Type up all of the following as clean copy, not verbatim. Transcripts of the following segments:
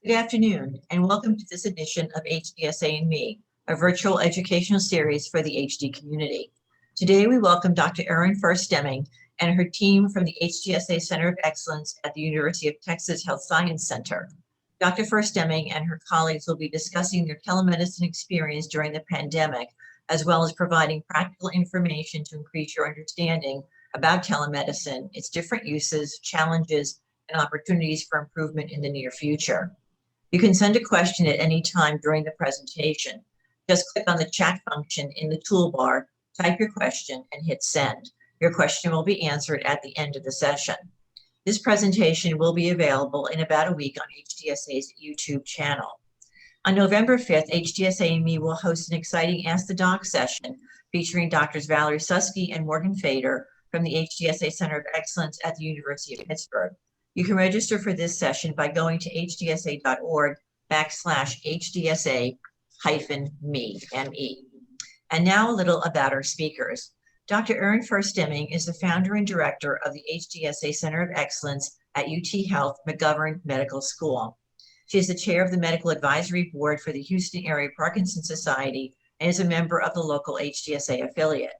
Good afternoon, and welcome to this edition of HDSA and Me, a virtual educational series for the HD community. Today, we welcome Dr. Erin First-Deming and her team from the HDSA Center of Excellence at the University of Texas Health Science Center. Dr. First-Deming and her colleagues will be discussing their telemedicine experience during the pandemic, as well as providing practical information to increase your understanding about telemedicine, its different uses, challenges, and opportunities for improvement in the near future. You can send a question at any time during the presentation. Just click on the chat function in the toolbar, type your question, and hit send. Your question will be answered at the end of the session. This presentation will be available in about a week on HDSA's YouTube channel. On November 5th, HDSA and Me will host an exciting Ask the Doc session featuring Drs. Valerie Susky and Morgan Fader from the HDSA Center of Excellence at the University of Pittsburgh. You can register for this session by going to hdsa.org/HDSA-me, M-E. And now a little about our speakers. Dr. Erin First-Deming is the founder and director of the HDSA Center of Excellence at UT Health McGovern Medical School. She is the chair of the Medical Advisory Board for the Houston Area Parkinson's Society and is a member of the local HDSA affiliate.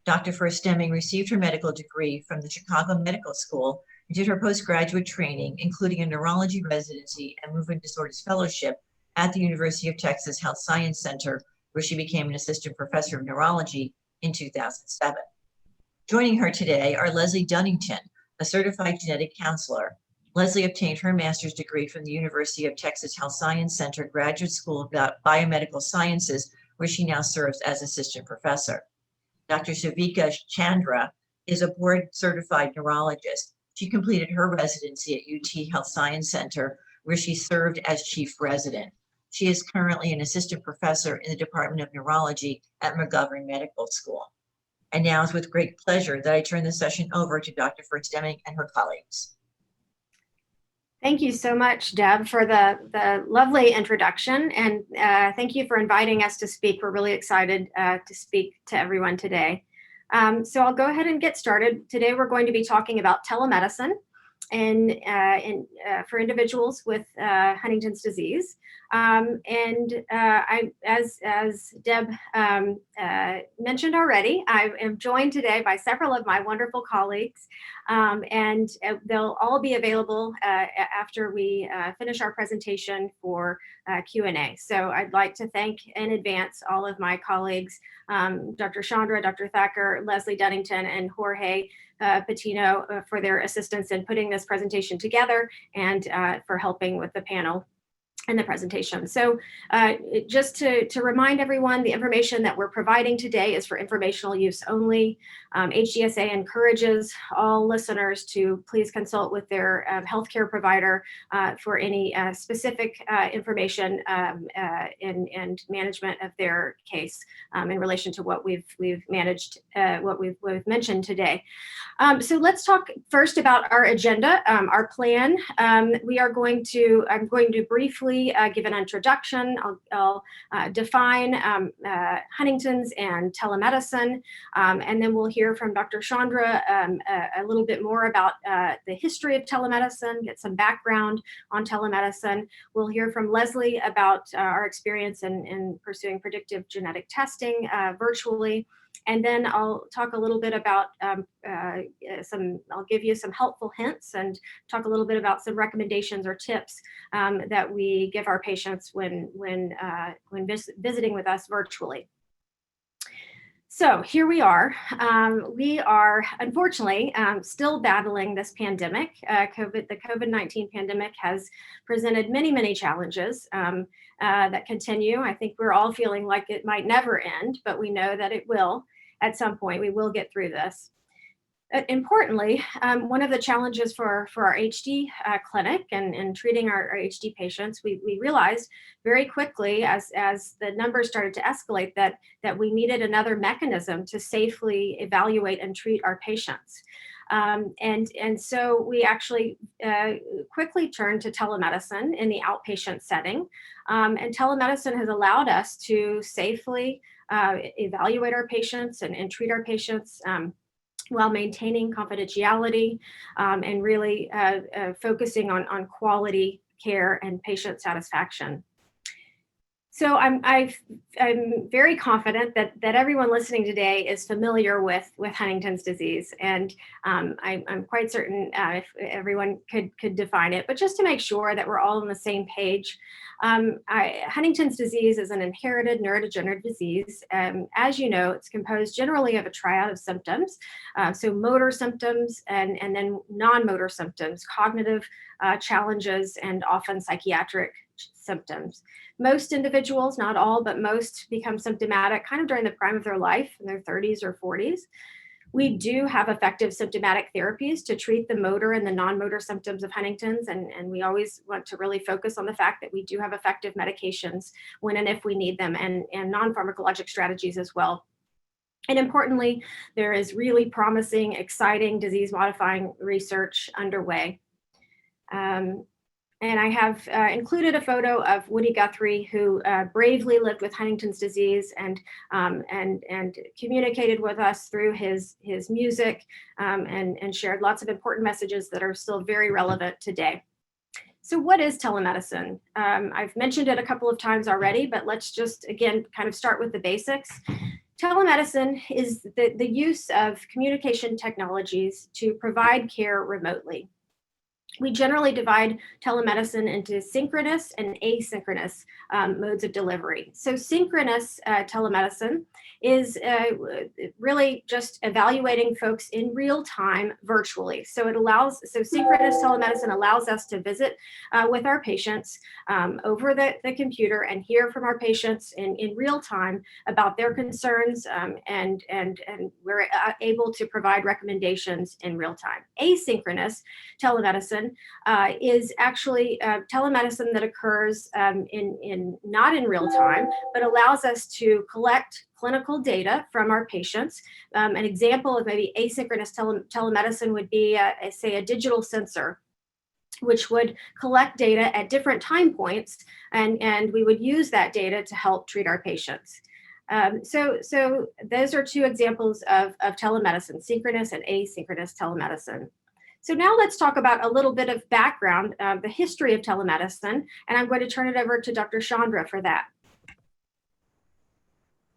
Dr. First-Deming received her medical degree from the Chicago Medical School and did her postgraduate training, including a neurology residency and movement disorders fellowship at the University of Texas Health Science Center, where she became an assistant professor of neurology in 2007. Joining her today are Leslie Dunnington, a certified genetic counselor. Leslie obtained her master's degree from the University of Texas Health Science Center Graduate School of Biomedical Sciences, where she now serves as assistant professor. Dr. Savika Chandra is a board-certified neurologist. She completed her residency at UT Health Science Center, where she served as chief resident. She is currently an assistant professor in the Department of Neurology at McGovern Medical School. And now it's with great pleasure that I turn the session over to Dr. First-Deming and her colleagues. Thank you so much, Deb, for the lovely introduction, and thank you for inviting us to speak. We're really excited to speak to everyone today. So I'll go ahead and get started. Today we're going to be talking about telemedicine and for individuals with Huntington's disease. As Deb mentioned already, I am joined today by several of my wonderful colleagues, and they'll all be available after we finish our presentation for Q&A. So I'd like to thank in advance all of my colleagues, Dr. Chandra, Dr. Thacker, Leslie Dunnington, and Jorge Patino for their assistance in putting this presentation together and for helping with the panel and the presentation. So just to remind everyone, the information that we're providing today is for informational use only. HDSA encourages all listeners to please consult with their healthcare provider for any specific information and management of their case in relation to what we've managed, what we've mentioned today. So let's talk first about our agenda, our plan. I'm going to briefly give an introduction. I'll define Huntington's and telemedicine, and then we'll hear from Dr. Chandra a little bit more about the history of telemedicine, get some background on telemedicine. We'll hear from Leslie about our experience in pursuing predictive genetic testing virtually. And then I'll talk a little bit about I'll give you some helpful hints and talk a little bit about some recommendations or tips that we give our patients when visiting with us virtually. So here we are. We are unfortunately still battling this pandemic. The COVID-19 pandemic has presented many challenges that continue. I think we're all feeling like it might never end, but we know that it will at some point. We will get through this. Importantly, one of the challenges for our HD clinic and treating our HD patients, we realized very quickly as the numbers started to escalate that we needed another mechanism to safely evaluate and treat our patients. And so we actually quickly turned to telemedicine in the outpatient setting. And telemedicine has allowed us to safely evaluate our patients and treat our patients while maintaining confidentiality and really focusing on quality care and patient satisfaction. So I'm very confident that everyone listening today is familiar with Huntington's disease, and I'm quite certain if everyone could define it. But just to make sure that we're all on the same page, Huntington's disease is an inherited neurodegenerative disease. As you know, it's composed generally of a triad of symptoms, so motor symptoms and then non-motor symptoms, cognitive challenges, and often psychiatric symptoms. Most individuals, not all, but most become symptomatic kind of during the prime of their life, in their 30s or 40s. We do have effective symptomatic therapies to treat the motor and the non-motor symptoms of Huntington's, and we always want to really focus on the fact that we do have effective medications when and if we need them, and non-pharmacologic strategies as well. And importantly, there is really promising, exciting disease-modifying research underway. And I have included a photo of Woody Guthrie, who bravely lived with Huntington's disease and communicated with us through his music, and shared lots of important messages that are still very relevant today. So what is telemedicine? I've mentioned it a couple of times already, but let's just, again, kind of start with the basics. Telemedicine is the use of communication technologies to provide care remotely. We generally divide telemedicine into synchronous and asynchronous modes of delivery. So synchronous telemedicine is really just evaluating folks in real time virtually. So synchronous telemedicine allows us to visit with our patients over the computer and hear from our patients in real time about their concerns, and we're able to provide recommendations in real time. Asynchronous telemedicine is actually telemedicine that occurs not in real time, but allows us to collect clinical data from our patients. An example of maybe asynchronous telemedicine would be, say, a digital sensor, which would collect data at different time points, and we would use that data to help treat our patients. So those are two examples of telemedicine, synchronous and asynchronous telemedicine. So now let's talk about a little bit of background, the history of telemedicine, and I'm going to turn it over to Dr. Chandra for that.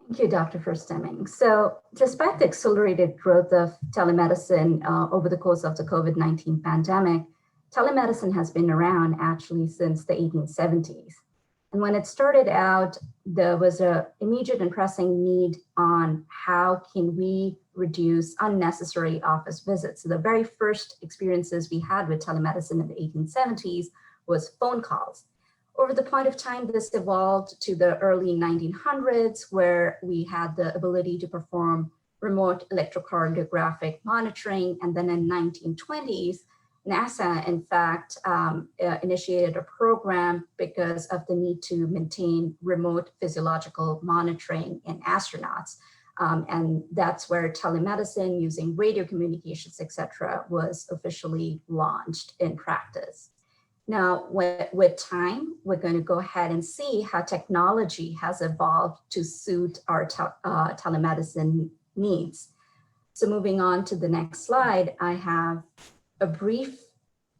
Thank you, Dr. Verstemming. So despite the accelerated growth of telemedicine over the course of the COVID-19 pandemic, telemedicine has been around actually since the 1870s. And when it started out, there was an immediate and pressing need on how can we reduce unnecessary office visits. So the very first experiences we had with telemedicine in the 1870s was phone calls. Over the point of time, this evolved to the early 1900s, where we had the ability to perform remote electrocardiographic monitoring. And then in 1920s, NASA, in fact, initiated a program because of the need to maintain remote physiological monitoring in astronauts. And that's where telemedicine using radio communications, et cetera, was officially launched in practice. Now, with time, we're going to go ahead and see how technology has evolved to suit our telemedicine needs. So moving on to the next slide, I have a brief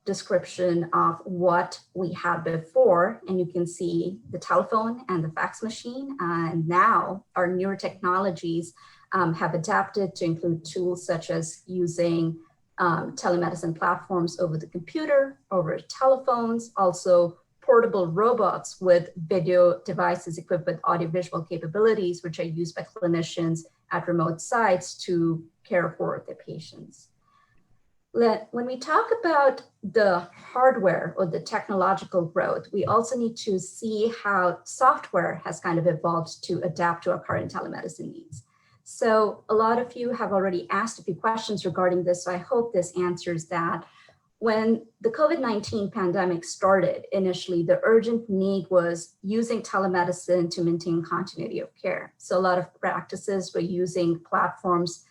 description of what we had before, and you can see the telephone and the fax machine. And now our newer technologies have adapted to include tools such as using telemedicine platforms over the computer, over telephones, also portable robots with video devices equipped with audiovisual capabilities, which are used by clinicians at remote sites to care for their patients. When we talk about the hardware or the technological growth, we also need to see how software has kind of evolved to adapt to our current telemedicine needs. So a lot of you have already asked a few questions regarding this, so I hope this answers that. When the COVID-19 pandemic started, initially, the urgent need was using telemedicine to maintain continuity of care. So a lot of practices were using platforms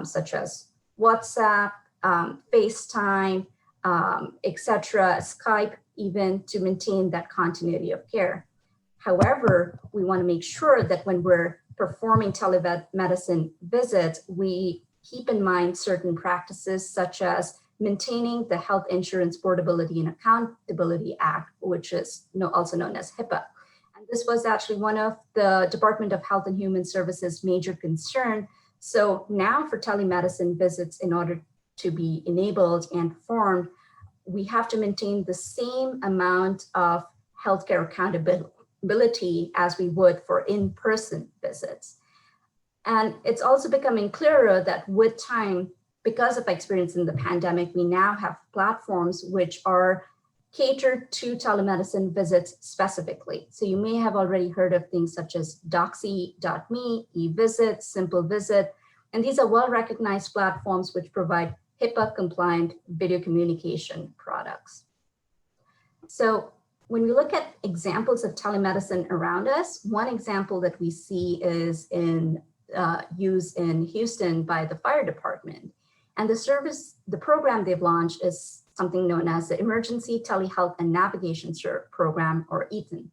such as WhatsApp, FaceTime, etc., Skype, even to maintain that continuity of care. However, we want to make sure that when we're performing telemedicine visits, we keep in mind certain practices such as maintaining the Health Insurance Portability and Accountability Act, which is also known as HIPAA. And this was actually one of the Department of Health and Human Services' major concern. So now for telemedicine visits, in order to be enabled and performed, we have to maintain the same amount of healthcare accountability as we would for in-person visits. And it's also becoming clearer that with time, because of experience in the pandemic, we now have platforms which are catered to telemedicine visits specifically. So you may have already heard of things such as Doxy.me, eVisit, Simple Visit, and these are well-recognized platforms which provide HIPAA-compliant video communication products. So when we look at examples of telemedicine around us, one example that we see is in use in Houston by the fire department. And the program they've launched is something known as the Emergency Telehealth and Navigation Program, or ETHN.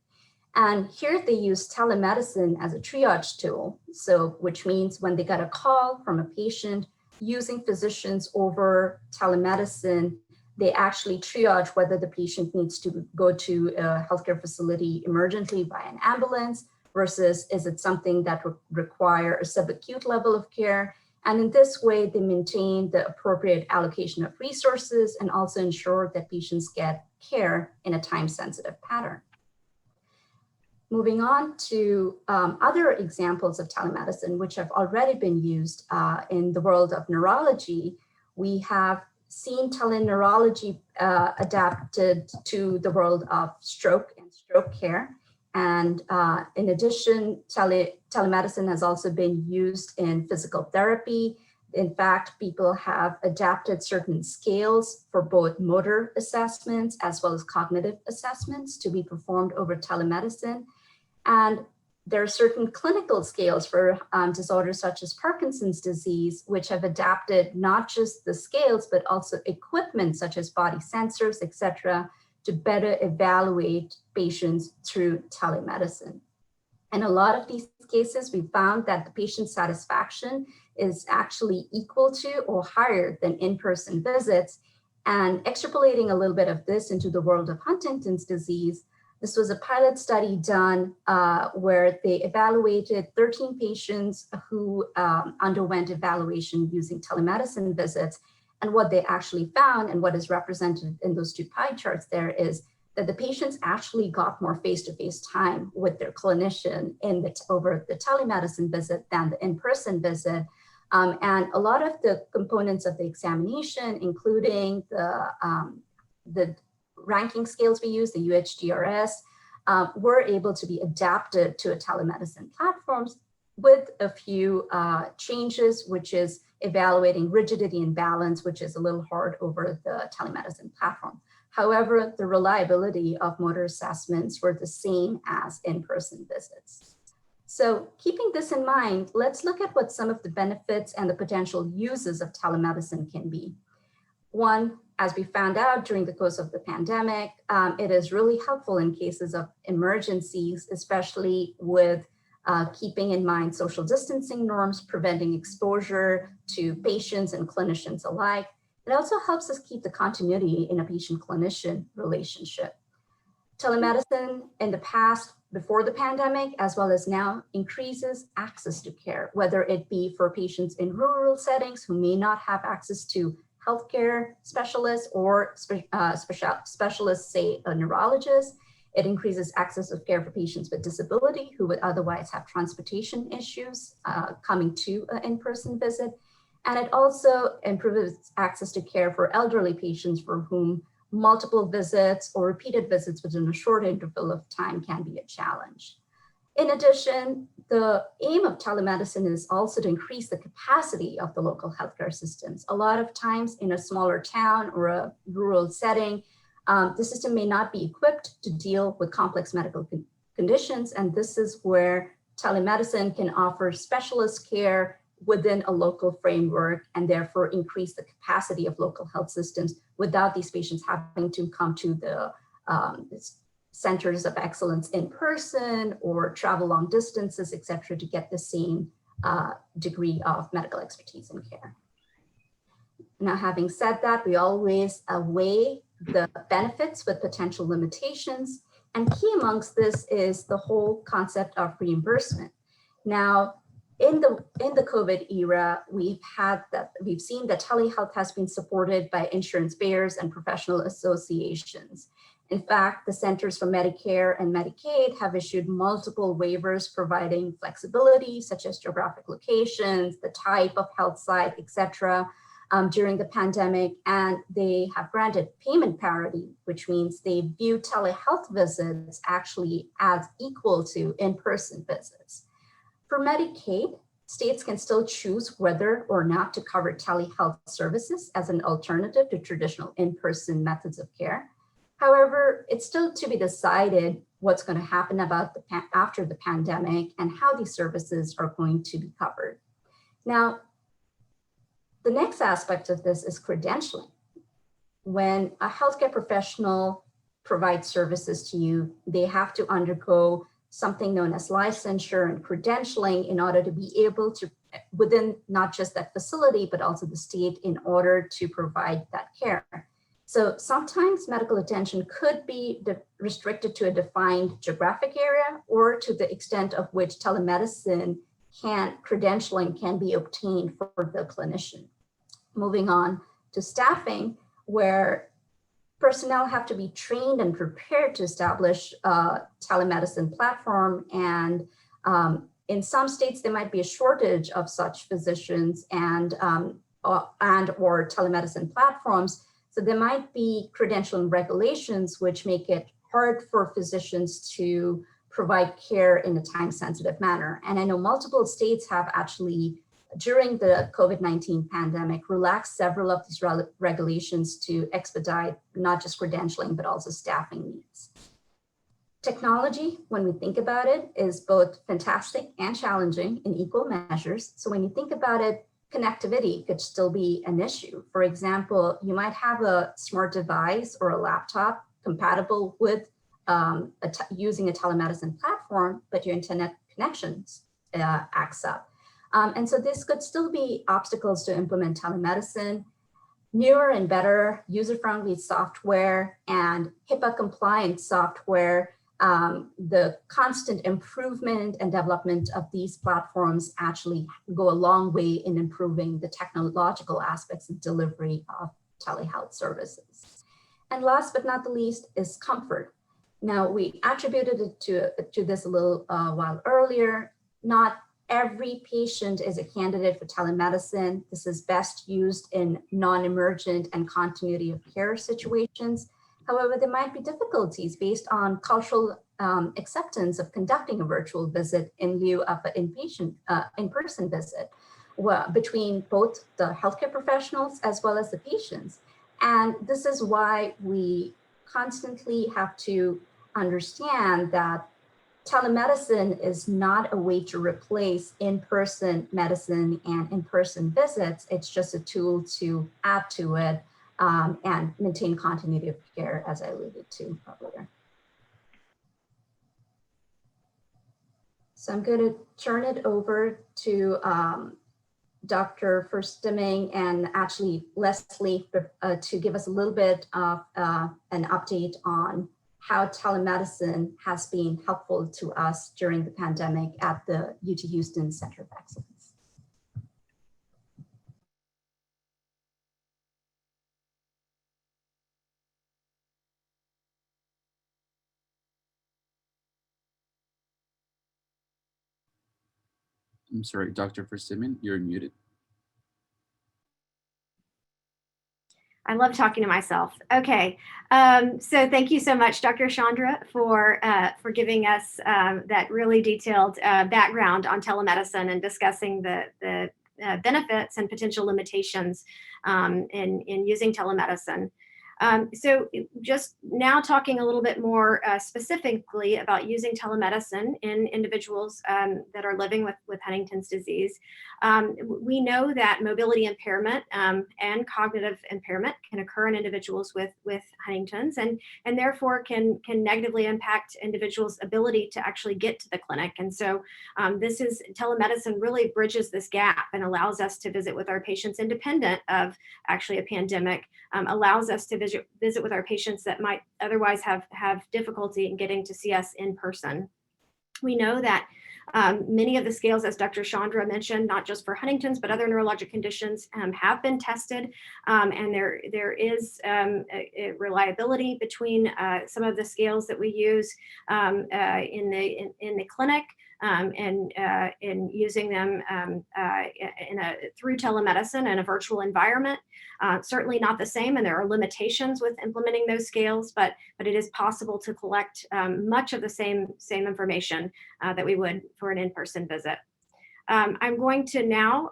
And here they use telemedicine as a triage tool. So, which means when they get a call from a patient using physicians over telemedicine, they actually triage whether the patient needs to go to a healthcare facility emergently by an ambulance versus is it something that would require a subacute level of care. And in this way, they maintain the appropriate allocation of resources and also ensure that patients get care in a time-sensitive pattern. Moving on to other examples of telemedicine, which have already been used in the world of neurology, we have seen teleneurology adapted to the world of stroke and stroke care. And in addition, telemedicine has also been used in physical therapy. In fact, people have adapted certain scales for both motor assessments as well as cognitive assessments to be performed over telemedicine. And there are certain clinical scales for disorders such as Parkinson's disease, which have adapted not just the scales, but also equipment such as body sensors, et cetera, to better evaluate patients through telemedicine. In a lot of these cases, we found that the patient satisfaction is actually equal to or higher than in-person visits. And extrapolating a little bit of this into the world of Huntington's disease, this was a pilot study done where they evaluated 13 patients who underwent evaluation using telemedicine visits. And what they actually found, and what is represented in those two pie charts there, is that the patients actually got more face-to-face time with their clinician over the telemedicine visit than the in-person visit. And a lot of the components of the examination, including the ranking scales we use, the UHDRS, were able to be adapted to a telemedicine platforms with a few changes, which is evaluating rigidity and balance, which is a little hard over the telemedicine platform. However, the reliability of motor assessments were the same as in-person visits. So keeping this in mind, let's look at what some of the benefits and the potential uses of telemedicine can be. One, as we found out during the course of the pandemic, it is really helpful in cases of emergencies, especially with keeping in mind social distancing norms, preventing exposure to patients and clinicians alike. It also helps us keep the continuity in a patient-clinician relationship. Telemedicine in the past, before the pandemic, as well as now, increases access to care, whether it be for patients in rural settings who may not have access to healthcare specialists or specialists, say a neurologist. It increases access of care for patients with disability who would otherwise have transportation issues coming to an in-person visit. And it also improves access to care for elderly patients for whom multiple visits or repeated visits within a short interval of time can be a challenge. In addition, the aim of telemedicine is also to increase the capacity of the local healthcare systems. A lot of times in a smaller town or a rural setting, the system may not be equipped to deal with complex medical conditions, and this is where telemedicine can offer specialist care within a local framework and therefore increase the capacity of local health systems without these patients having to come to the centers of excellence in person or travel long distances, et cetera, to get the same degree of medical expertise and care. Now, having said that, we always weigh the benefits with potential limitations. And key amongst this is the whole concept of reimbursement. Now, in the COVID era, we've seen that telehealth has been supported by insurance payers and professional associations. In fact, the Centers for Medicare and Medicaid have issued multiple waivers providing flexibility, such as geographic locations, the type of health site, et cetera, during the pandemic. And they have granted payment parity, which means they view telehealth visits actually as equal to in-person visits. For Medicaid, states can still choose whether or not to cover telehealth services as an alternative to traditional in-person methods of care. However, it's still to be decided what's going to happen after the pandemic and how these services are going to be covered. Now, the next aspect of this is credentialing. When a healthcare professional provides services to you, they have to undergo something known as licensure and credentialing in order to be able to, within not just that facility, but also the state, in order to provide that care. So sometimes medical attention could be restricted to a defined geographic area, or to the extent of which telemedicine credentialing can be obtained for the clinician. Moving on to staffing, where personnel have to be trained and prepared to establish a telemedicine platform. And in some states, there might be a shortage of such physicians and or telemedicine platforms. So there might be credentialing regulations which make it hard for physicians to provide care in a time-sensitive manner. And I know multiple states have actually, during the COVID-19 pandemic, relaxed several of these regulations to expedite not just credentialing, but also staffing needs. Technology, when we think about it, is both fantastic and challenging in equal measures. So when you think about it, connectivity could still be an issue. For example, you might have a smart device or a laptop compatible with using a telemedicine platform, but your internet connections acts up. And so this could still be obstacles to implement telemedicine. Newer and better user-friendly software and HIPAA compliant software, the constant improvement and development of these platforms actually go a long way in improving the technological aspects of delivery of telehealth services. And last but not the least is comfort. Now, we attributed it to this a little while earlier. Not every patient is a candidate for telemedicine. This is best used in non-emergent and continuity of care situations. However, there might be difficulties based on cultural acceptance of conducting a virtual visit in lieu of an in-person visit between both the healthcare professionals as well as the patients. And this is why we constantly have to understand that telemedicine is not a way to replace in-person medicine and in-person visits. It's just a tool to add to it and maintain continuity of care, as I alluded to earlier. So I'm going to turn it over to Dr. Verstemming and actually Leslie to give us a little bit of an update on how telemedicine has been helpful to us during the pandemic at the UT Houston Center of Excellence. I'm sorry, Dr. Verstemming, you're muted. I love talking to myself. Okay, so thank you so much, Dr. Chandra, for giving us that really detailed background on telemedicine and discussing the benefits and potential limitations in using telemedicine. So just now talking a little bit more specifically about using telemedicine in individuals that are living with Huntington's disease. We know that mobility impairment and cognitive impairment can occur in individuals with Huntington's and therefore can negatively impact individuals' ability to actually get to the clinic. And so telemedicine really bridges this gap and allows us to visit with our patients independent of actually a pandemic, allows us to visit with our patients that might otherwise have difficulty in getting to see us in person. We know that many of the scales, as Dr. Chandra mentioned, not just for Huntington's, but other neurologic conditions have been tested. And there is a reliability between some of the scales that we use in the clinic and using them through telemedicine in a virtual environment. Certainly not the same, and there are limitations with implementing those scales, but it is possible to collect much of the same information that we would for an in-person visit. I'm going to now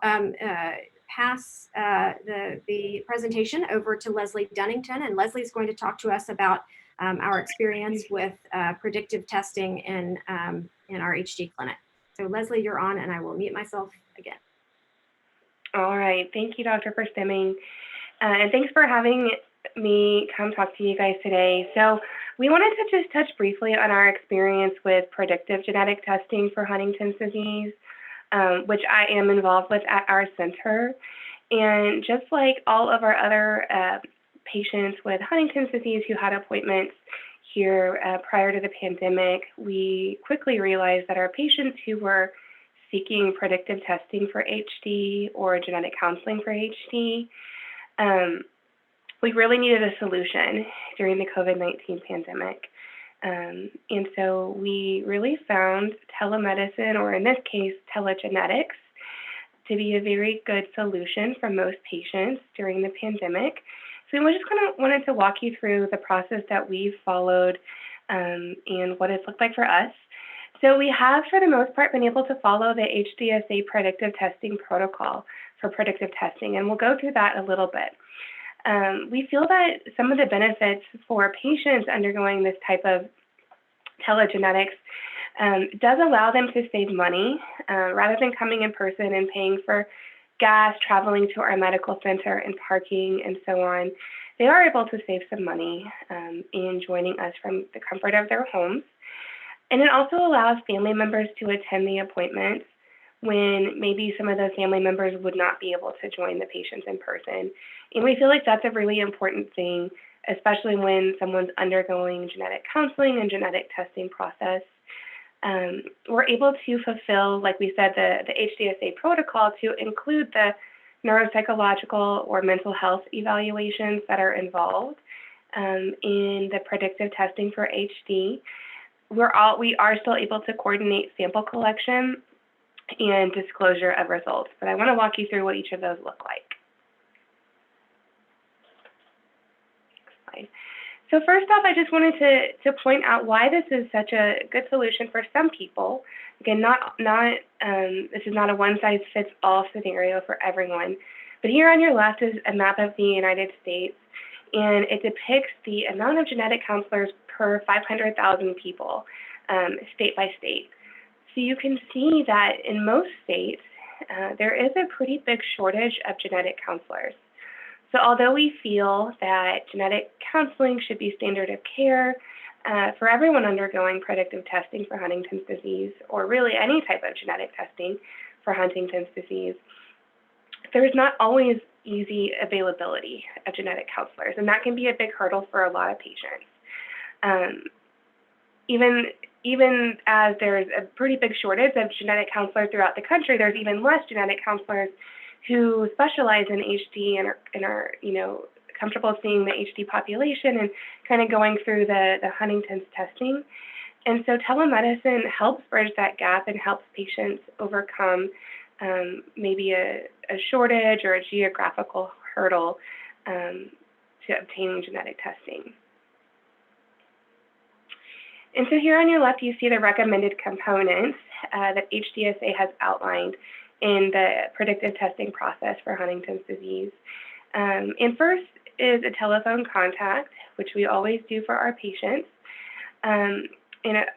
pass the presentation over to Leslie Dunnington, and Leslie is going to talk to us about our experience with predictive testing in our HD clinic. So Leslie, you're on, and I will mute myself again. All right, thank you, Dr. Stimming. And thanks for having me come talk to you guys today. So we wanted to just touch briefly on our experience with predictive genetic testing for Huntington's disease, which I am involved with at our center. And just like all of our other patients with Huntington's disease who had appointments here prior to the pandemic, we quickly realized that our patients who were seeking predictive testing for HD or genetic counseling for HD, we really needed a solution during the COVID-19 pandemic. And so we really found telemedicine, or in this case, telegenetics, to be a very good solution for most patients during the pandemic. So we just kind of wanted to walk you through the process that we've followed and what it's looked like for us. So we have, for the most part, been able to follow the HDSA predictive testing protocol for predictive testing, and we'll go through that a little bit. We feel that some of the benefits for patients undergoing this type of telegenetics does allow them to save money rather than coming in person and paying for gas, traveling to our medical center and parking and so on. They are able to save some money in joining us from the comfort of their homes. And it also allows family members to attend the appointments when maybe some of those family members would not be able to join the patients in person. And we feel like that's a really important thing, especially when someone's undergoing genetic counseling and genetic testing process. We're able to fulfill, like we said, the HDSA protocol to include the neuropsychological or mental health evaluations that are involved in the predictive testing for HD. We are still able to coordinate sample collection and disclosure of results, but I want to walk you through what each of those look like. Next slide. So first off, I just wanted to point out why this is such a good solution for some people. Again, this is not a one-size-fits-all scenario for everyone, but here on your left is a map of the United States, and it depicts the amount of genetic counselors per 500,000 people, state by state. So you can see that in most states, there is a pretty big shortage of genetic counselors. So although we feel that genetic counseling should be standard of care for everyone undergoing predictive testing for Huntington's disease, or really any type of genetic testing for Huntington's disease, there's not always easy availability of genetic counselors, and that can be a big hurdle for a lot of patients. Even as there's a pretty big shortage of genetic counselors throughout the country, there's even less genetic counselors who specialize in HD and are comfortable seeing the HD population and kind of going through the Huntington's testing. And so telemedicine helps bridge that gap and helps patients overcome maybe a shortage or a geographical hurdle to obtaining genetic testing. And so here on your left, you see the recommended components that HDSA has outlined in the predictive testing process for Huntington's disease. And first, is a telephone contact, which we always do for our patients.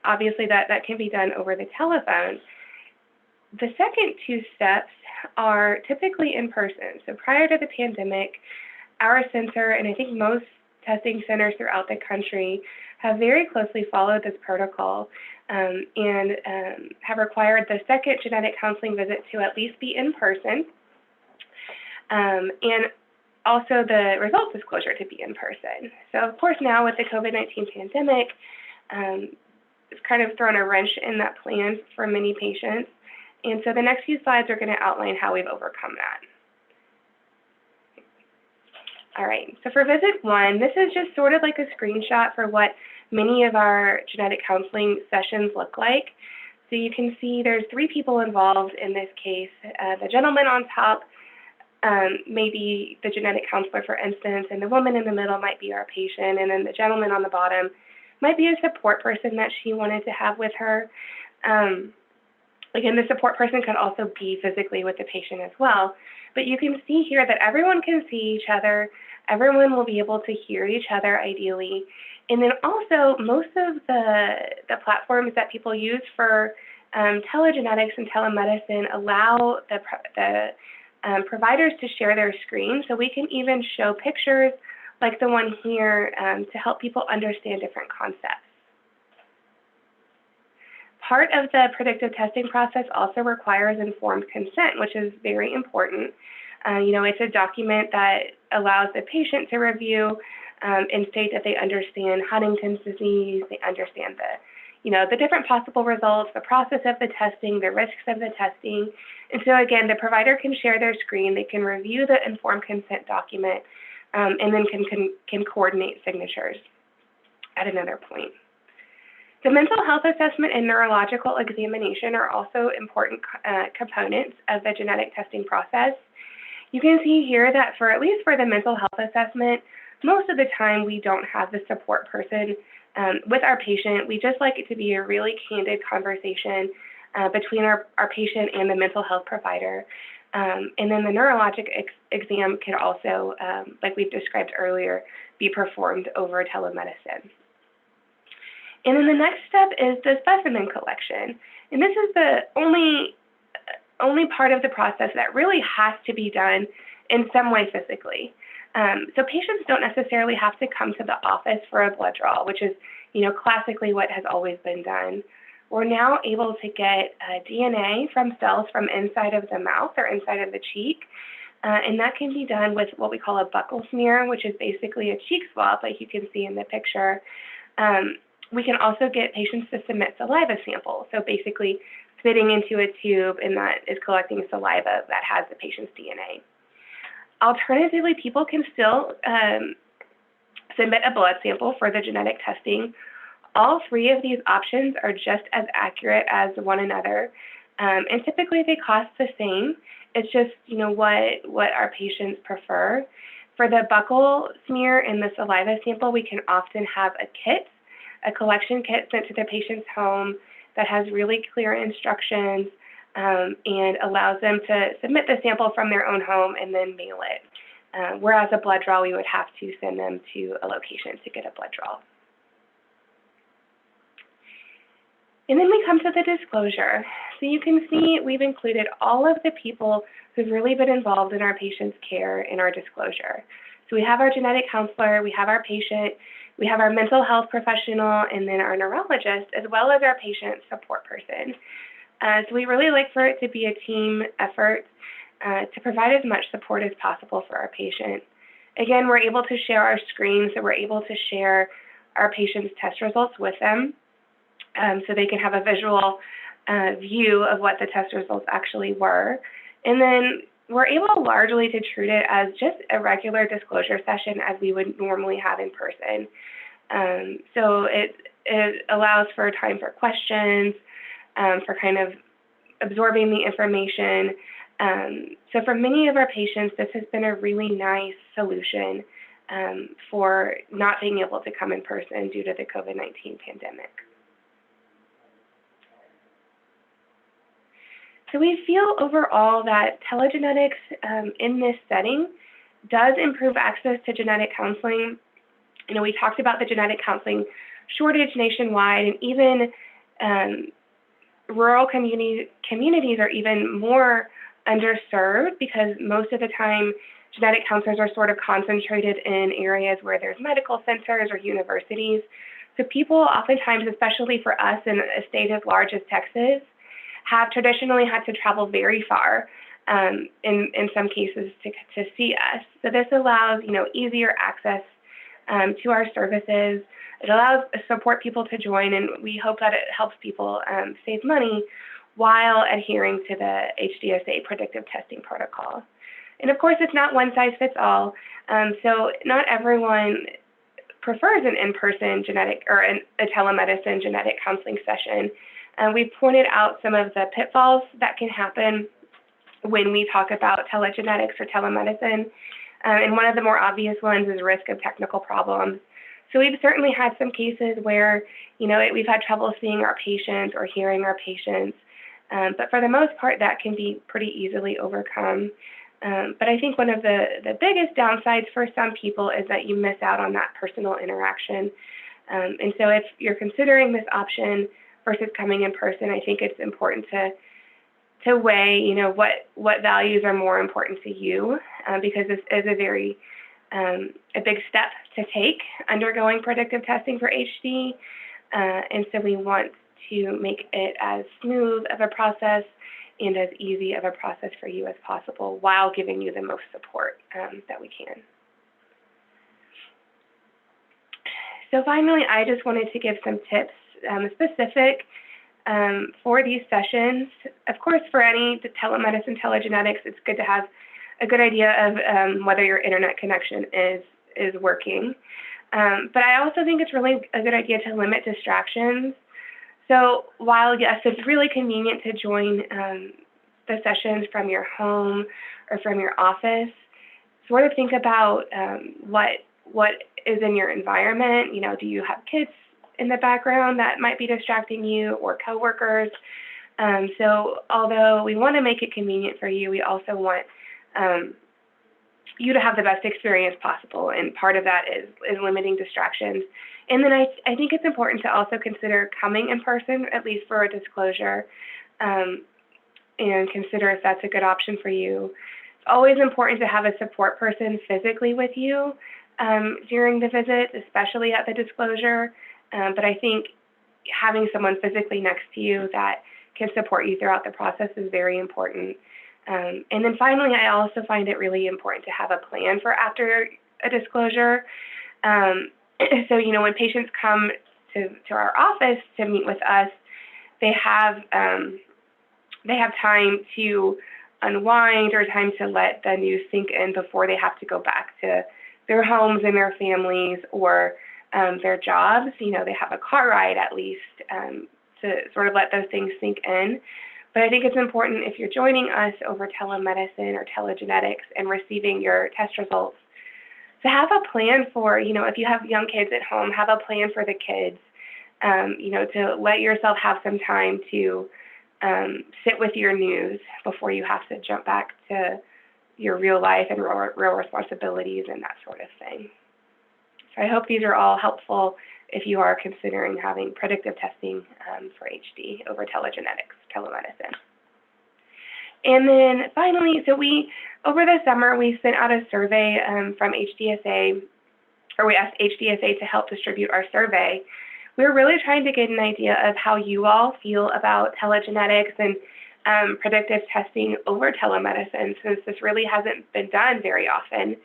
Obviously that can be done over the telephone. The second two steps are typically in person. So prior to the pandemic, our center, and I think most testing centers throughout the country, have very closely followed this protocol and have required the second genetic counseling visit to at least be in person, and also the results disclosure to be in person. So of course now with the COVID-19 pandemic, it's kind of thrown a wrench in that plan for many patients. And so the next few slides are going to outline how we've overcome that. All right, so for visit one, this is just sort of like a screenshot for what many of our genetic counseling sessions look like. So you can see there's 3 people involved in this case. The gentleman on top may be the genetic counselor, for instance, and the woman in the middle might be our patient, and then the gentleman on the bottom might be a support person that she wanted to have with her. Again, the support person could also be physically with the patient as well. But you can see here that everyone can see each other. Everyone will be able to hear each other ideally. And then also, most of the platforms that people use for telegenetics and telemedicine allow the providers to share their screen. So we can even show pictures like the one here to help people understand different concepts. Part of the predictive testing process also requires informed consent, which is very important. It's a document that allows the patient to review and state that they understand Huntington's disease, they understand the different possible results, the process of the testing, the risks of the testing. And so again, the provider can share their screen, they can review the informed consent document, and then can coordinate signatures at another point. The mental health assessment and neurological examination are also important components of the genetic testing process. You can see here that at least for the mental health assessment, most of the time we don't have the support person with our patient. We just like it to be a really candid conversation between our patient and the mental health provider. And then the neurologic exam can also, like we've described earlier, be performed over telemedicine. And then the next step is the specimen collection. And this is the only part of the process that really has to be done in some way physically. So patients don't necessarily have to come to the office for a blood draw, which is, classically what has always been done. We're now able to get DNA from cells from inside of the mouth or inside of the cheek. And that can be done with what we call a buccal smear, which is basically a cheek swab, like you can see in the picture. We can also get patients to submit saliva samples. So basically spitting into a tube, and that is collecting saliva that has the patient's DNA. Alternatively, people can still submit a blood sample for the genetic testing. All 3 of these options are just as accurate as one another. And typically they cost the same. It's just, what our patients prefer. For the buccal smear and the saliva sample, we can often have a collection kit sent to the patient's home that has really clear instructions and allows them to submit the sample from their own home and then mail it. Whereas a blood draw, we would have to send them to a location to get a blood draw. And then we come to the disclosure. So you can see we've included all of the people who've really been involved in our patient's care in our disclosure. So we have our genetic counselor, we have our patient, we have our mental health professional, and then our neurologist, as well as our patient support person. So we really like for it to be a team effort to provide as much support as possible for our patient. Again, we're able to share our screen, so we're able to share our patient's test results with them so they can have a visual view of what the test results actually were. And then we're able largely to treat it as just a regular disclosure session as we would normally have in person. So it allows for time for questions, for kind of absorbing the information. So for many of our patients, this has been a really nice solution for not being able to come in person due to the COVID-19 pandemic. So we feel overall that telegenetics in this setting does improve access to genetic counseling. You know, we talked about the genetic counseling shortage nationwide, and even rural communities are even more underserved because most of the time genetic counselors are sort of concentrated in areas where there's medical centers or universities. So people oftentimes, especially for us in a state as large as Texas, have traditionally had to travel very far in some cases to see us. So this allows, you know, easier access to our services. It allows support people to join, and we hope that it helps people save money while adhering to the HDSA predictive testing protocol. And of course, it's not one size fits all. So not everyone prefers an in-person genetic or a telemedicine genetic counseling session. We pointed out some of the pitfalls that can happen when we talk about telegenetics or telemedicine. And one of the more obvious ones is risk of technical problems. So we've certainly had some cases where, you know, we've had trouble seeing our patients or hearing our patients. But for the most part, that can be pretty easily overcome. But I think one of the biggest downsides for some people is that you miss out on that personal interaction. And so if you're considering this option versus coming in person, I think it's important to weigh, you know, what values are more important to you, because this is a very a big step to take, undergoing predictive testing for HD. And so we want to make it as smooth of a process and as easy of a process for you as possible while giving you the most support that we can. So finally, I just wanted to give some tips specific for these sessions. Of course, for any telemedicine, telegenetics, it's good to have a good idea of whether your internet connection is working. But I also think it's really a good idea to limit distractions. So while, yes, it's really convenient to join the sessions from your home or from your office, sort of think about what is in your environment. You know, do you have kids in the background that might be distracting you, or coworkers? So although we want to make it convenient for you, we also want you to have the best experience possible, and part of that is limiting distractions. And then I think it's important to also consider coming in person, at least for a disclosure, and consider if that's a good option for you. It's always important to have a support person physically with you during the visit, especially at the disclosure. But I think having someone physically next to you that can support you throughout the process is very important. And then finally, I also find it really important to have a plan for after a disclosure. So, you know, when patients come to our office to meet with us, they have time to unwind or time to let the news sink in before they have to go back to their homes and their families or their jobs. You know, they have a car ride at least to sort of let those things sink in. But I think it's important, if you're joining us over telemedicine or telegenetics and receiving your test results, to have a plan for, you know, if you have young kids at home, have a plan for the kids, you know, to let yourself have some time to sit with your news before you have to jump back to your real life and real responsibilities and that sort of thing. So I hope these are all helpful if you are considering having predictive testing for HD over telemedicine. And then finally, so over the summer, we sent out a survey from HDSA, or we asked HDSA to help distribute our survey. We were really trying to get an idea of how you all feel about telegenetics and predictive testing over telemedicine, since this really hasn't been done very often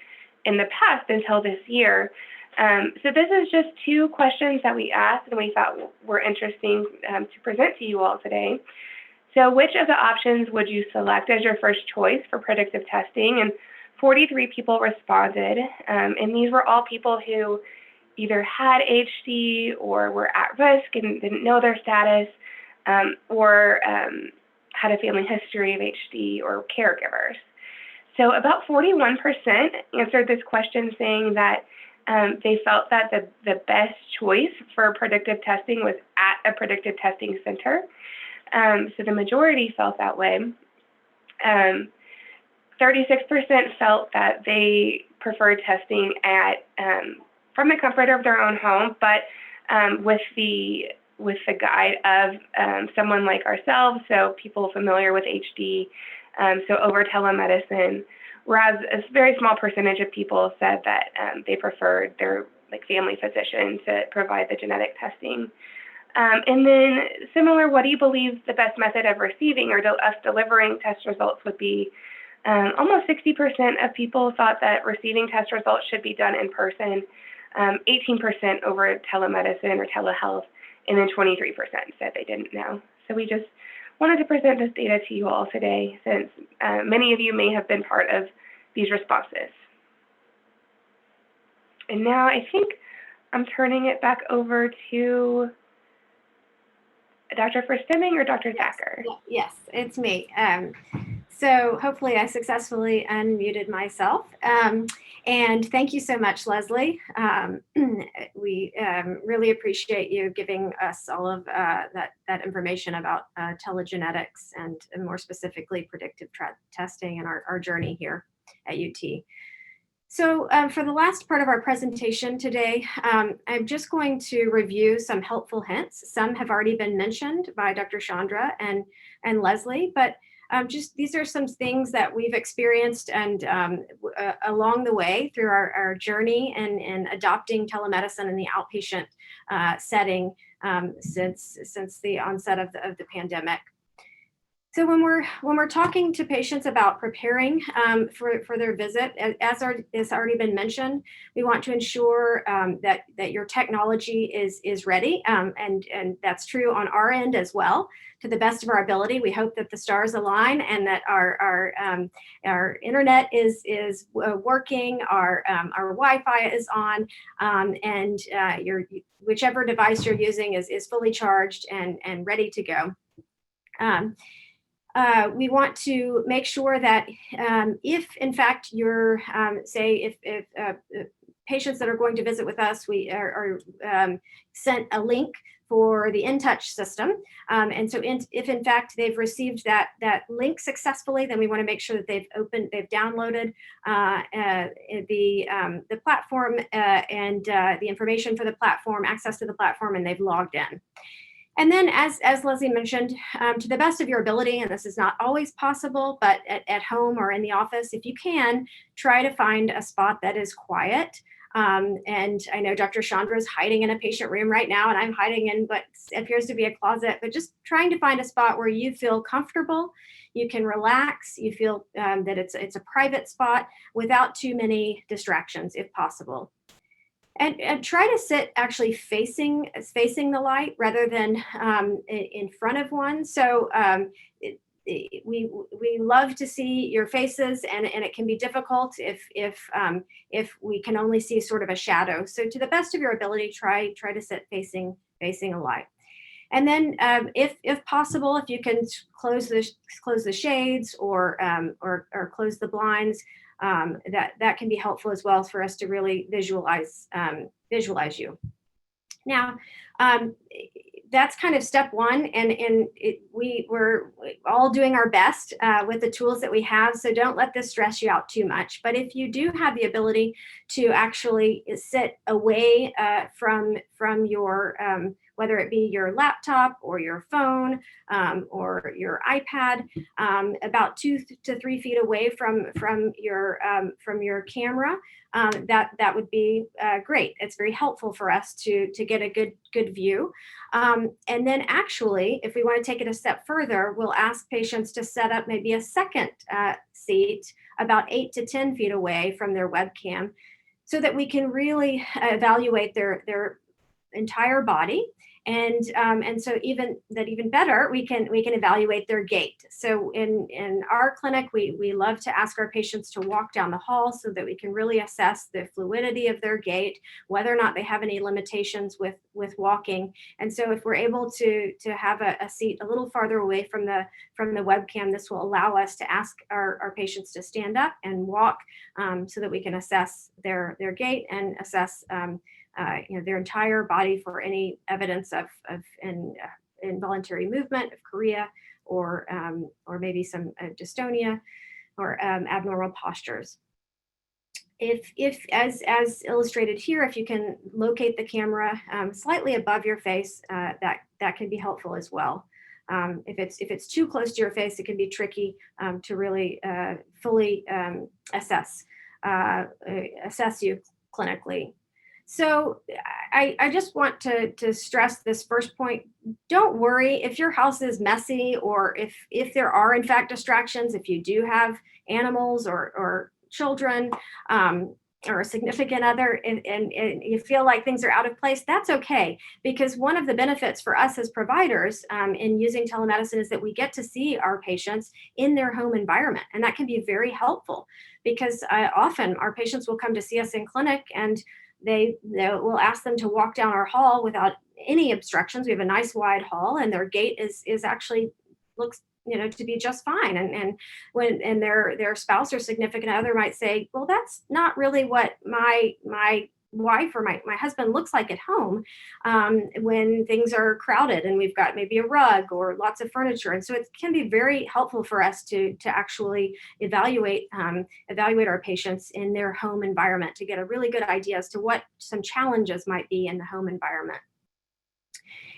in the past until this year. So this is just 2 questions that we asked and we thought were interesting to present to you all today. So which of the options would you select as your first choice for predictive testing? And 43 people responded, and these were all people who either had HD or were at risk and didn't know their status, or had a family history of HD or caregivers. So about 41% answered this question saying that they felt that the best choice for predictive testing was at a predictive testing center. So the majority felt that way. 36% felt that they preferred testing from the comfort of their own home, but with the guide of someone like ourselves, so people familiar with HD, so over telemedicine. Whereas a very small percentage of people said that they preferred their family physician to provide the genetic testing. And then similar, what do you believe the best method of receiving or us delivering test results would be? Almost 60% of people thought that receiving test results should be done in person, 18% over telemedicine or telehealth, and then 23% said they didn't know. So we just wanted to present this data to you all today, since many of you may have been part of these responses. And now I think I'm turning it back over to Dr. Verstemming or Dr. Thacker? Yes, it's me. So hopefully I successfully unmuted myself. And thank you so much, Leslie. We really appreciate you giving us all of that information about telegenetics and more specifically predictive testing and our journey here at UT. So for the last part of our presentation today, I'm just going to review some helpful hints. Some have already been mentioned by Dr. Chandra and Leslie, but just these are some things that we've experienced and along the way through our journey and adopting telemedicine in the outpatient setting since the onset of the pandemic. So when we're talking to patients about preparing for their visit, as already been mentioned, we want to ensure that your technology is ready, and that's true on our end as well. To the best of our ability, we hope that the stars align and that our internet is working, our Wi-Fi is on, and whichever device you're using is fully charged and ready to go. We want to make sure that if in fact you're, say if patients that are going to visit with us, we are sent a link for the InTouch system. And so if in fact they've received that link successfully, then we want to make sure that they've downloaded the platform and the information for the platform, access to the platform, and they've logged in. And then as Leslie mentioned, to the best of your ability, and this is not always possible, but at home or in the office, if you can, try to find a spot that is quiet. And I know Dr. Chandra is hiding in a patient room right now, and I'm hiding in what appears to be a closet, but just trying to find a spot where you feel comfortable, you can relax, you feel that it's a private spot without too many distractions if possible. And try to sit actually facing the light rather than in front of one. So we love to see your faces, and it can be difficult if we can only see sort of a shadow. So to the best of your ability, try to sit facing a light. And then if possible, if you can close the shades or close the blinds, that can be helpful as well for us to really visualize you. Now, that's kind of step one, and we're all doing our best with the tools that we have, so don't let this stress you out too much. But if you do have the ability to actually sit away from your whether it be your laptop or your phone or your iPad, about 2 to 3 feet away from your camera, that would be great. It's very helpful for us to get a good view. And then actually, if we want to take it a step further, we'll ask patients to set up maybe a second seat about 8 to 10 feet away from their webcam, so that we can really evaluate their entire body. And so even better, we can evaluate their gait. So in our clinic, we love to ask our patients to walk down the hall so that we can really assess the fluidity of their gait, whether or not they have any limitations with walking. And so if we're able to have a seat a little farther away from the webcam, this will allow us to ask our patients to stand up and walk, so that we can assess their gait and assess their entire body for any evidence of involuntary movement, of chorea, or maybe some dystonia or abnormal postures. if as illustrated here, if you can locate the camera slightly above your face, that can be helpful as well. If it's too close to your face, it can be tricky to really fully assess you clinically. So I just want to stress this first point. Don't worry if your house is messy, or if there are in fact distractions, if you do have animals or children, or a significant other, and you feel like things are out of place, that's okay. Because one of the benefits for us as providers in using telemedicine is that we get to see our patients in their home environment. And that can be very helpful, because often our patients will come to see us in clinic, and they will ask them to walk down our hall without any obstructions. We have a nice wide hall, and their gait is actually looks to be just fine. And their spouse or significant other might say, well, that's not really what my wife or my husband looks like at home when things are crowded and we've got maybe a rug or lots of furniture. And so it can be very helpful for us to actually evaluate our patients in their home environment to get a really good idea as to what some challenges might be in the home environment.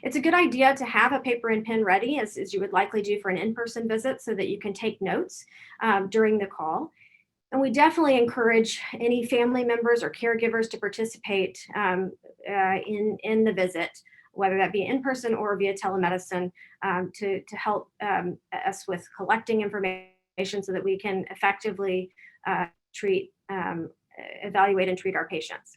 It's a good idea to have a paper and pen ready, as you would likely do for an in-person visit, so that you can take notes during the call. And we definitely encourage any family members or caregivers to participate in the visit, whether that be in person or via telemedicine, to help us with collecting information so that we can effectively evaluate and treat our patients.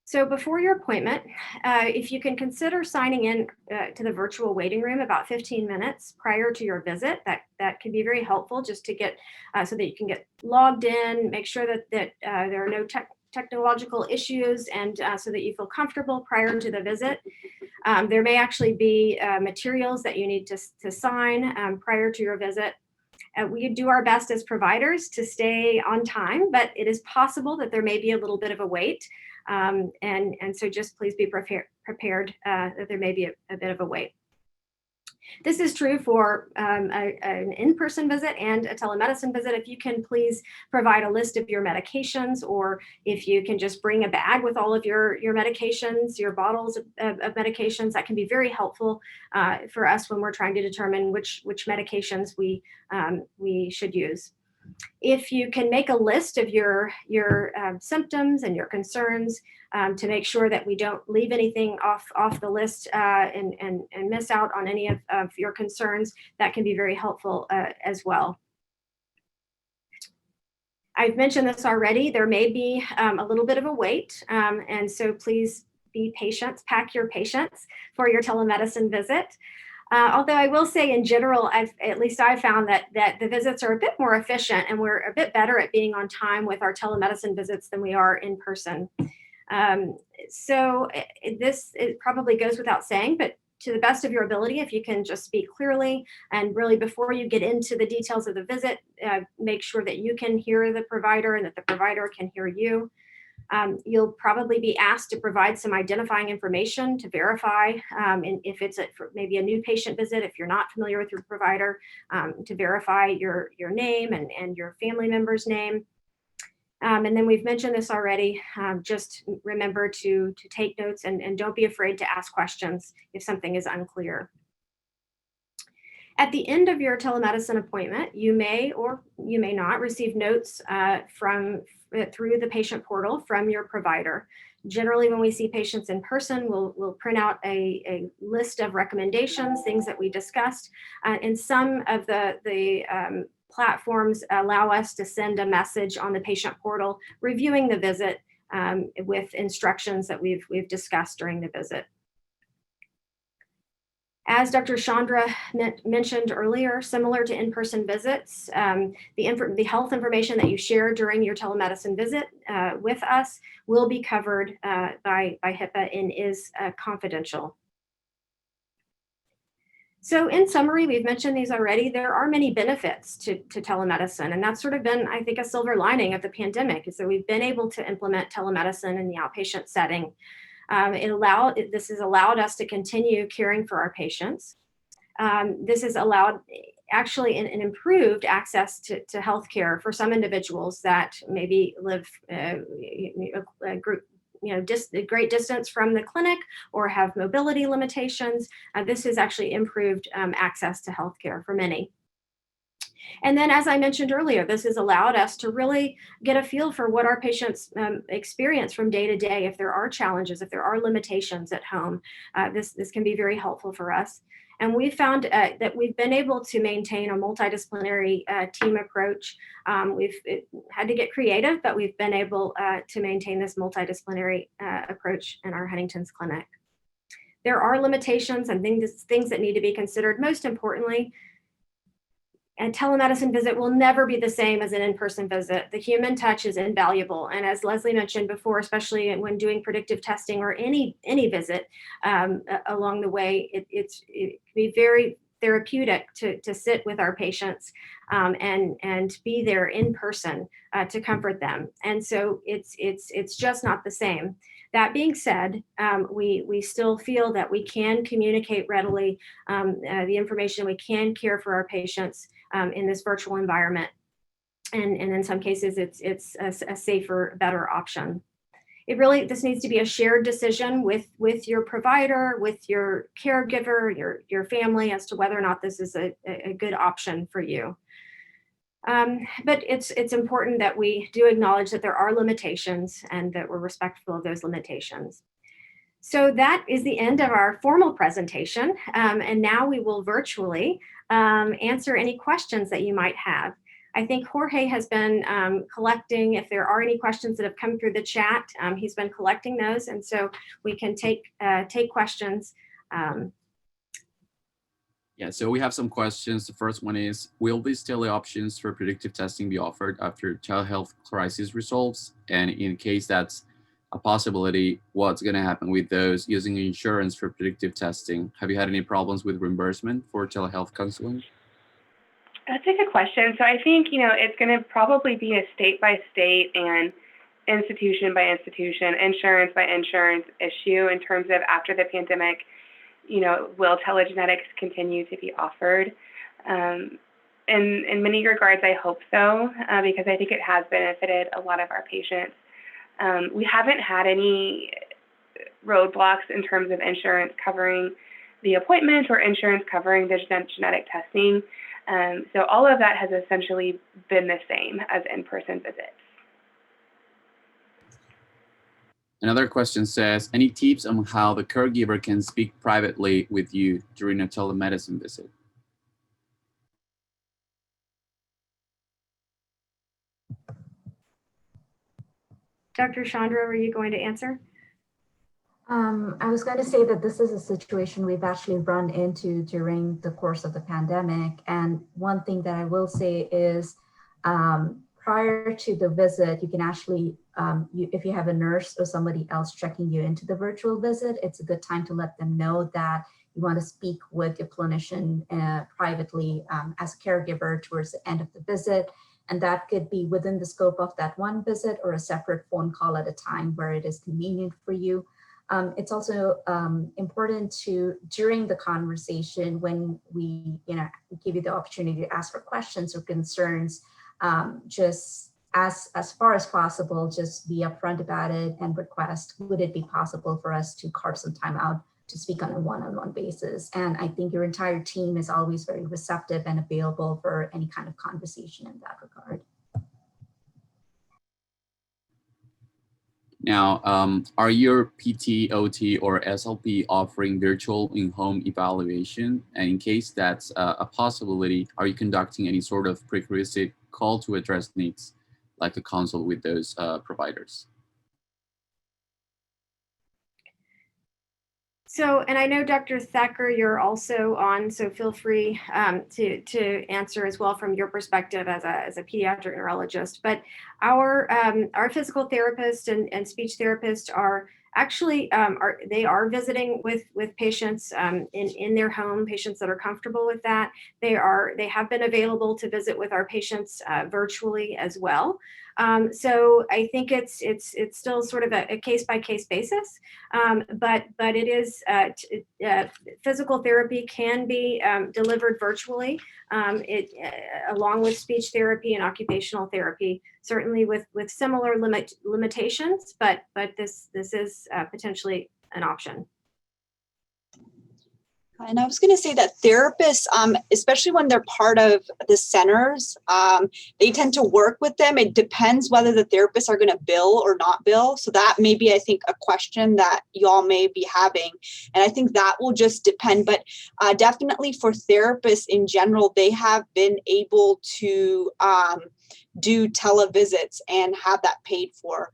So before your appointment, if you can consider signing in to the virtual waiting room about 15 minutes prior to your visit, that can be very helpful, just to get so that you can get logged in, make sure that there are no technological issues, and so that you feel comfortable prior to the visit. There may actually be materials that you need to sign prior to your visit. We do our best as providers to stay on time, but it is possible that there may be a little bit of a wait. And so just please be prepared that there may be a bit of a wait. This is true for an in-person visit and a telemedicine visit. If you can please provide a list of your medications, or if you can just bring a bag with all of your medications, your bottles of medications, that can be very helpful for us when we're trying to determine which medications we should use. If you can make a list of your symptoms and your concerns to make sure that we don't leave anything off the list and miss out on any of your concerns, that can be very helpful as well. I've mentioned this already. There may be a little bit of a wait, and so please be patient, pack your patience for your telemedicine visit. Although I will say in general, I've found that the visits are a bit more efficient, and we're a bit better at being on time with our telemedicine visits than we are in person. So it probably goes without saying, but to the best of your ability, if you can just speak clearly, and really before you get into the details of the visit, make sure that you can hear the provider and that the provider can hear you. You'll probably be asked to provide some identifying information to verify, and if it's maybe a new patient visit, if you're not familiar with your provider, to verify your name and your family member's name. And then we've mentioned this already, just remember to take notes and don't be afraid to ask questions if something is unclear. At the end of your telemedicine appointment, you may or you may not receive notes through the patient portal from your provider. Generally, when we see patients in person, we'll print out a list of recommendations, things that we discussed. And some of the platforms allow us to send a message on the patient portal reviewing the visit with instructions that we've discussed during the visit. As Dr. Chandra mentioned earlier, similar to in-person visits, the health information that you share during your telemedicine visit with us will be covered by HIPAA and is confidential. So in summary, we've mentioned these already. There are many benefits to telemedicine, and that's sort of been, I think, a silver lining of the pandemic, is that we've been able to implement telemedicine in the outpatient setting. This has allowed us to continue caring for our patients. This has allowed actually an improved access to healthcare for some individuals that maybe live a group, a great distance from the clinic or have mobility limitations. This has actually improved access to healthcare for many. And then, as I mentioned earlier, this has allowed us to really get a feel for what our patients experience from day to day. If there are challenges, if there are limitations at home, this can be very helpful for us. And we found that we've been able to maintain a multidisciplinary team approach. We've had to get creative, but we've been able to maintain this multidisciplinary approach in our Huntington's clinic. There are limitations and things that need to be considered. Most importantly, a telemedicine visit will never be the same as an in-person visit. The human touch is invaluable. And as Leslie mentioned before, especially when doing predictive testing or any visit along the way, it can be very therapeutic to sit with our patients and be there in person to comfort them. And so it's just not the same. That being said, we still feel that we can communicate readily the information. We can care for our patients in this virtual environment. And in some cases, it's a safer, better option. This needs to be a shared decision with your provider, with your caregiver, your family, as to whether or not this is a good option for you. But it's important that we do acknowledge that there are limitations and that we're respectful of those limitations. So that is the end of our formal presentation. And now we will virtually answer any questions that you might have. I think Jorge has been collecting, if there are any questions that have come through the chat, he's been collecting those. And so we can take questions. Yeah, so we have some questions. The first one is, will these teleoptions for predictive testing be offered after telehealth crisis resolves? And in case that's a possibility, what's going to happen with those using insurance for predictive testing? Have you had any problems with reimbursement for telehealth counseling? That's a good question. So I think, it's going to probably be a state by state and institution by institution, insurance by insurance issue in terms of after the pandemic, will telegenetics continue to be offered? In many regards, I hope so, because I think it has benefited a lot of our patients. We haven't had any roadblocks in terms of insurance covering the appointment or insurance covering the genetic testing. So all of that has essentially been the same as in-person visits. Another question says, any tips on how the caregiver can speak privately with you during a telemedicine visit? Dr. Chandra, are you going to answer? I was going to say that this is a situation we've actually run into during the course of the pandemic. And one thing that I will say is prior to the visit, you can actually, if you have a nurse or somebody else checking you into the virtual visit, it's a good time to let them know that you want to speak with your clinician privately as a caregiver towards the end of the visit. And that could be within the scope of that one visit or a separate phone call at a time where it is convenient for you. It's also important to, during the conversation, when we give you the opportunity to ask for questions or concerns, just as far as possible, just be upfront about it and request, would it be possible for us to carve some time out to speak on a one-on-one basis? And I think your entire team is always very receptive and available for any kind of conversation in that regard. Now, are your PT, OT, or SLP offering virtual in-home evaluation? And in case that's a possibility, are you conducting any sort of prerequisite call to address needs, like a consult with those providers? So, and I know Dr. Thacker, you're also on, so feel free to answer as well from your perspective as a pediatric neurologist. But our physical therapist and speech therapist are actually they are visiting with patients in their home, patients that are comfortable with that. They have been available to visit with our patients virtually as well. So I think it's still sort of a case by case basis, but it is physical therapy can be delivered virtually, along with speech therapy and occupational therapy, certainly with similar limitations, but this is potentially an option. And I was going to say that therapists, especially when they're part of the centers, they tend to work with them. It depends whether the therapists are going to bill or not bill. So that may be, I think, a question that y'all may be having. And I think that will just depend. But definitely for therapists in general, they have been able to do televisits and have that paid for.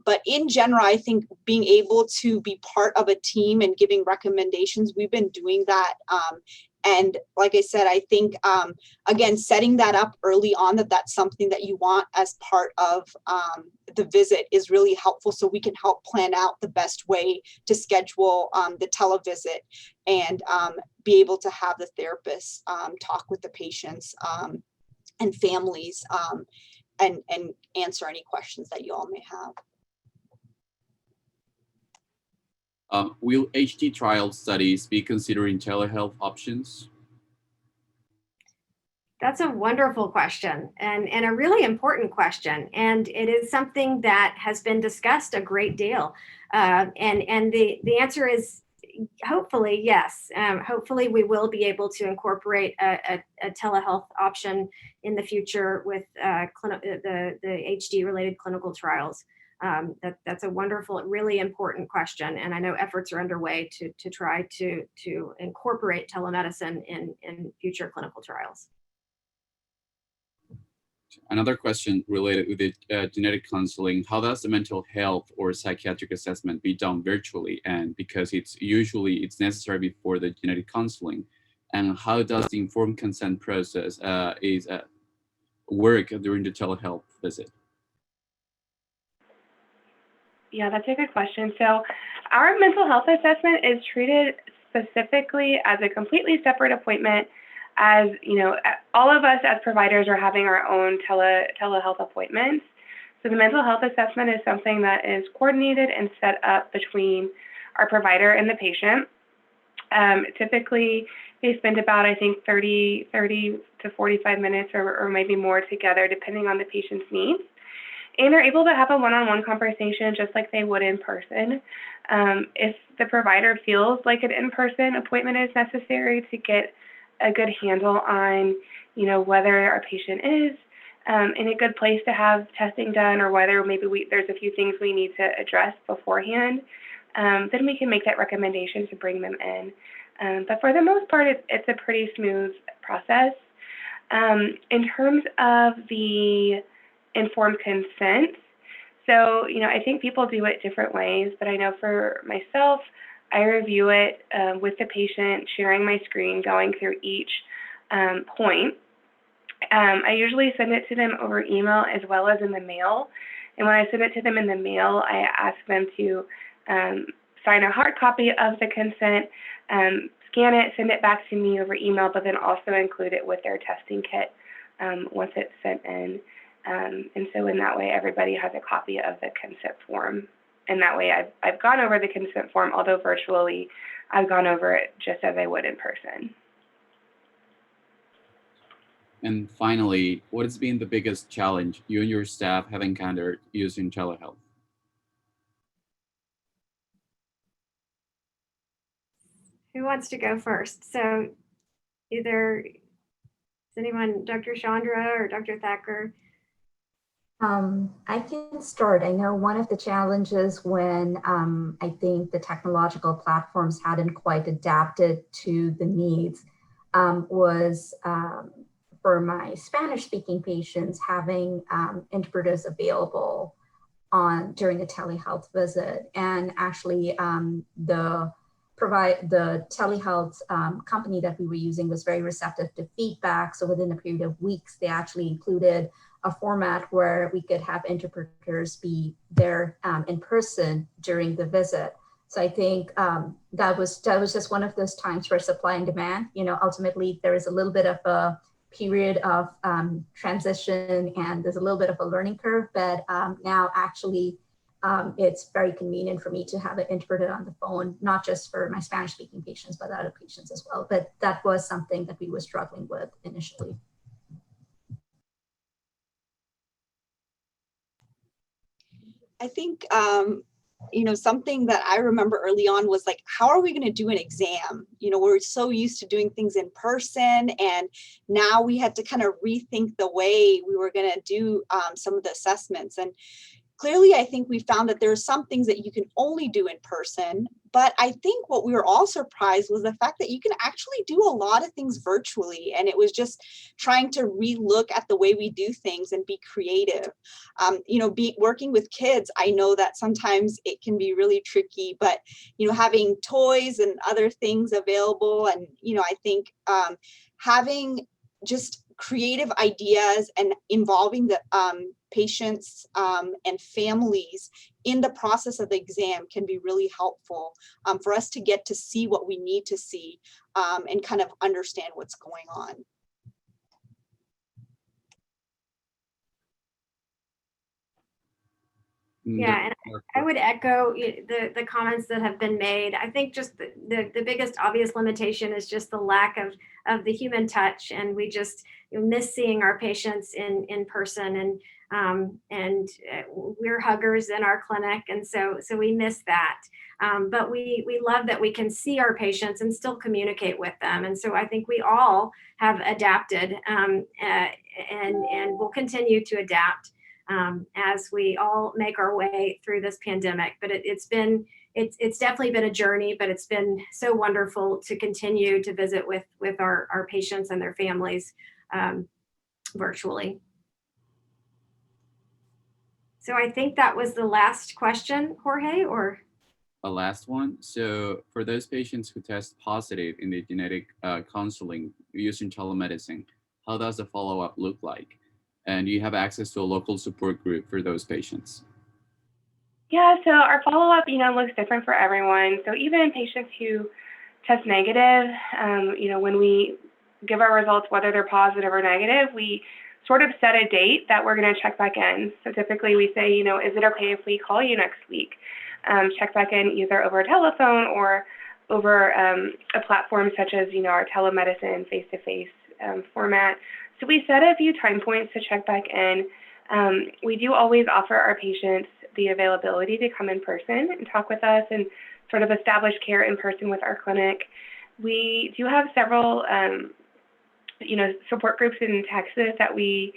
But in general, I think being able to be part of a team and giving recommendations, we've been doing that. And like I said, I think, again, setting that up early on, that's something that you want as part of the visit is really helpful. So we can help plan out the best way to schedule the televisit and be able to have the therapist talk with the patients and families, and answer any questions that you all may have. Will HD trial studies be considering telehealth options? That's a wonderful question and a really important question. And it is something that has been discussed a great deal. And the answer is hopefully, yes. Hopefully we will be able to incorporate a telehealth option in the future with the HD related clinical trials. That's a wonderful, really important question. And I know efforts are underway to try to incorporate telemedicine in future clinical trials. Another question related with the genetic counseling: how does the mental health or psychiatric assessment be done virtually? And because it's necessary before the genetic counseling, and how does the informed consent process work during the telehealth visit? Yeah, that's a good question. So our mental health assessment is treated specifically as a completely separate appointment. As you know, all of us as providers are having our own telehealth appointments. So the mental health assessment is something that is coordinated and set up between our provider and the patient. Typically, they spend about, I think, 30 to 45 minutes or maybe more together, depending on the patient's needs. And they're able to have a one-on-one conversation just like they would in person. If the provider feels like an in-person appointment is necessary to get a good handle on, whether our patient is in a good place to have testing done, or whether maybe there's a few things we need to address beforehand, then we can make that recommendation to bring them in. But for the most part, it's a pretty smooth process. In terms of the informed consent, so, I think people do it different ways, but I know for myself, I review it with the patient, sharing my screen, going through each point. I usually send it to them over email as well as in the mail. And when I send it to them in the mail, I ask them to sign a hard copy of the consent, scan it, send it back to me over email, but then also include it with their testing kit once it's sent in. And so in that way, everybody has a copy of the consent form. And that way I've gone over the consent form, although virtually I've gone over it just as I would in person. And finally, what has been the biggest challenge you and your staff have encountered using telehealth? Who wants to go first? So either, is anyone, Dr. Chandra or Dr. Thacker? I can start. I know one of the challenges when I think the technological platforms hadn't quite adapted to the needs was for my Spanish-speaking patients having interpreters available during the telehealth visit. And actually the telehealth company that we were using was very receptive to feedback. So within a period of weeks, they actually included a format where we could have interpreters be there in person during the visit. So I think that was just one of those times where supply and demand, ultimately there is a little bit of a period of transition, and there's a little bit of a learning curve, but now actually it's very convenient for me to have it interpreted on the phone, not just for my Spanish speaking patients, but other patients as well. But that was something that we were struggling with initially. I think, something that I remember early on was like, how are we going to do an exam? We're so used to doing things in person, and now we had to kind of rethink the way we were going to do some of the assessments. And clearly, I think we found that there are some things that you can only do in person. But I think what we were all surprised was the fact that you can actually do a lot of things virtually. And it was just trying to relook at the way we do things and be creative. Working with kids, I know that sometimes it can be really tricky, but, having toys and other things available. And, I think having just creative ideas and involving the patients and families in the process of the exam can be really helpful for us to get to see what we need to see and kind of understand what's going on. Yeah, and I would echo the comments that have been made. I think just the biggest obvious limitation is just the lack of the human touch, and we just miss seeing our patients in person, and we're huggers in our clinic, and so we miss that. But we love that we can see our patients and still communicate with them, and so I think we all have adapted and will continue to adapt as we all make our way through this pandemic. But it's definitely been a journey, but it's been so wonderful to continue to visit with our patients and their families virtually. So I think that was the last question, Jorge, or? A last one. So for those patients who test positive in the genetic counseling using telemedicine, how does the follow-up look like? And do you have access to a local support group for those patients? Yeah, so our follow-up, looks different for everyone. So even patients who test negative, when we give our results, whether they're positive or negative, we sort of set a date that we're going to check back in. So typically we say, is it okay if we call you next week? Check back in either over a telephone or over a platform such as, our telemedicine face-to-face format. So we set a few time points to check back in. We do always offer our patients the availability to come in person and talk with us and sort of establish care in person with our clinic. We do have several, support groups in Texas that we,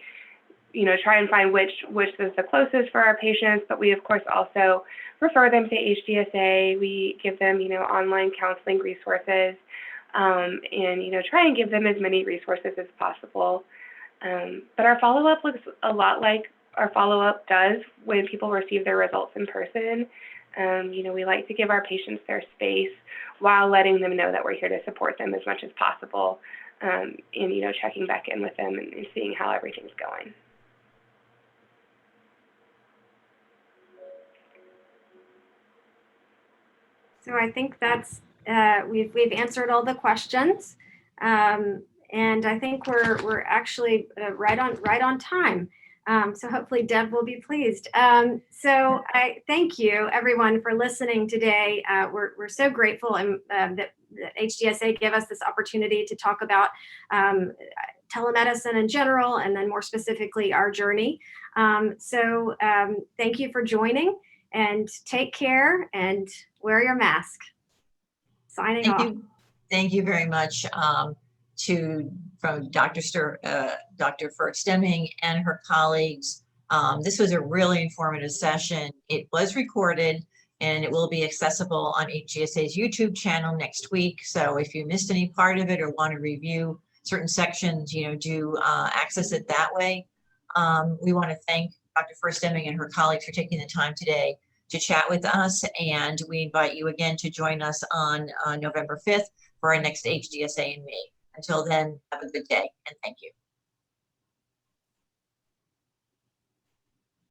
try and find which is the closest for our patients, but we of course also refer them to HDSA. We give them, online counseling resources. And try and give them as many resources as possible. But our follow-up looks a lot like our follow-up does when people receive their results in person. We like to give our patients their space while letting them know that we're here to support them as much as possible, and checking back in with them and seeing how everything's going. So I think that's we've answered all the questions, and I think we're actually right on time. So hopefully Deb will be pleased. So I thank you everyone for listening today. We're so grateful that HDSA gave us this opportunity to talk about telemedicine in general, and then more specifically our journey. So thank you for joining, and take care and wear your mask. Signing off. Thank you very much from Dr. Furt-Stemming and her colleagues. This was a really informative session. It was recorded and it will be accessible on HDSA's YouTube channel next week. So if you missed any part of it or want to review certain sections, do access it that way. We want to thank Dr. Furt-Stemming and her colleagues for taking the time today to chat with us, and we invite you again to join us on November 5th for our next HDSA in May. Until then, have a good day, and thank you.